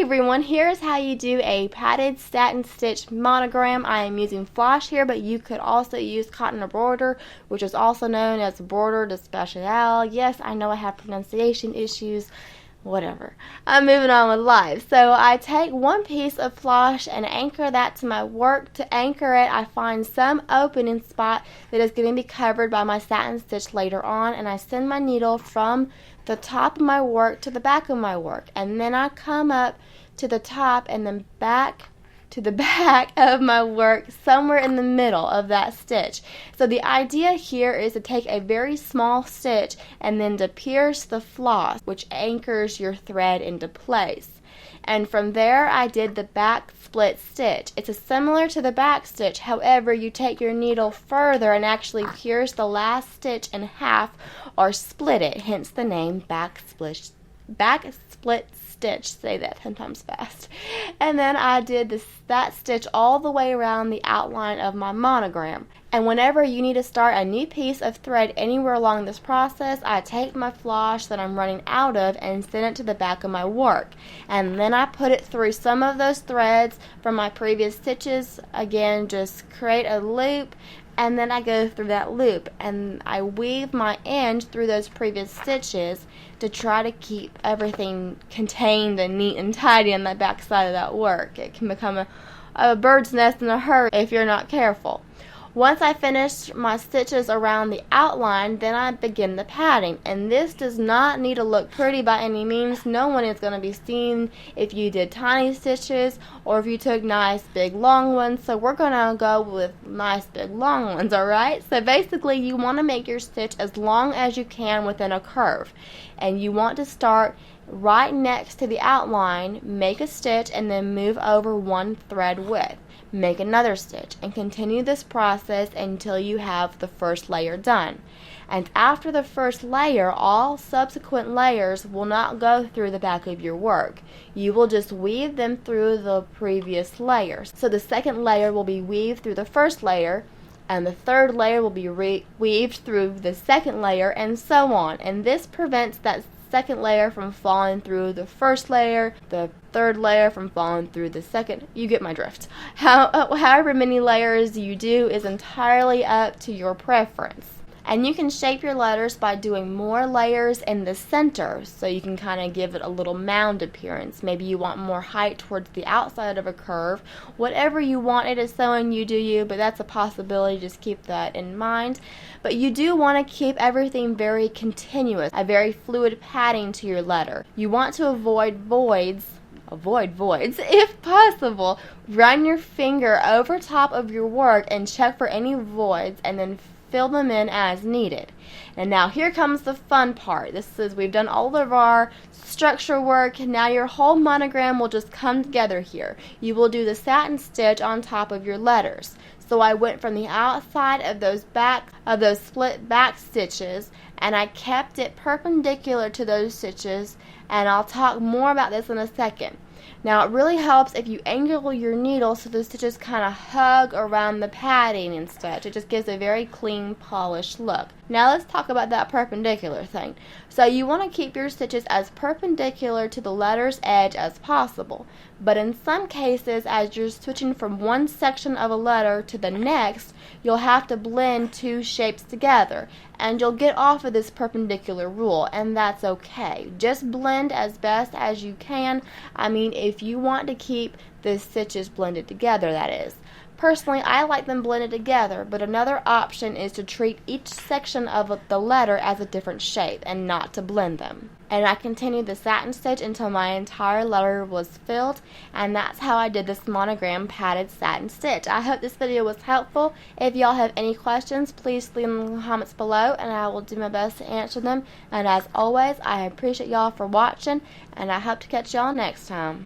everyone, here's how you do a padded satin stitch monogram. I am using floss here, but you could also use cotton embroider, which is also known as border de spécial. Yes, I know I have pronunciation issues. Whatever. I'm moving on with life. So I take one piece of floss and anchor that to my work. To anchor it, I find some opening spot that is going to be covered by my satin stitch later on, and I send my needle from the top of my work to the back of my work, and then I come up to the top and then back to the back of my work, somewhere in the middle of that stitch. So the idea here is to take a very small stitch and then to pierce the floss, which anchors your thread into place. And from there I did the back split stitch. It's similar to the back stitch, however you take your needle further and actually pierce the last stitch in half or split it, hence the name back split stitch. Say that 10 times fast. And then I did that stitch all the way around the outline of my monogram. And whenever you need to start a new piece of thread anywhere along this process, I take my floss that I'm running out of and send it to the back of my work. And then I put it through some of those threads from my previous stitches. Again, just create a loop, and then I go through that loop and I weave my end through those previous stitches to try to keep everything contained and neat and tidy on the back side of that work. It can become a bird's nest in a hurry if you're not careful. Once I finish my stitches around the outline, then I begin the padding. And this does not need to look pretty by any means. No one is going to be seen if you did tiny stitches or if you took nice big long ones. So we're going to go with nice big long ones, alright? So basically you want to make your stitch as long as you can within a curve. And you want to start right next to the outline, make a stitch, and then move over one thread width. Make another stitch and continue this process until you have the first layer done. And after the first layer, all subsequent layers will not go through the back of your work. You will just weave them through the previous layers. So the second layer will be weaved through the first layer, and the third layer will be weaved through the second layer, and so on. And this prevents that second layer from falling through the first layer, the third layer from falling through the second. You get my drift. However many layers you do is entirely up to your preference. And you can shape your letters by doing more layers in the center, so you can kind of give it a little mound appearance. Maybe you want more height towards the outside of a curve. Whatever you want, it is sewing, you do you, but that's a possibility. Just keep that in mind. But you do want to keep everything very continuous, a very fluid padding to your letter. You want to avoid voids if possible. Run your finger over top of your work and check for any voids, and then fill them in as needed. And now here comes the fun part. We've done all of our structure work. Now your whole monogram will just come together here. You will do the satin stitch on top of your letters. So I went from the outside of those split back stitches, and I kept it perpendicular to those stitches, and I'll talk more about this in a second. Now it really helps if you angle your needle so the stitches kind of hug around the padding and such. It just gives a very clean, polished look. Now let's talk about that perpendicular thing. So you want to keep your stitches as perpendicular to the letter's edge as possible. But in some cases, as you're switching from one section of a letter to the next, you'll have to blend two shapes together, and you'll get off of this perpendicular rule, and that's okay. Just blend as best as you can. I mean, if you want to keep the stitches blended together, that is. Personally, I like them blended together, but another option is to treat each section of the letter as a different shape and not to blend them. And I continued the satin stitch until my entire letter was filled, and that's how I did this monogram padded satin stitch. I hope this video was helpful. If y'all have any questions, please leave them in the comments below, and I will do my best to answer them. And as always, I appreciate y'all for watching, and I hope to catch y'all next time.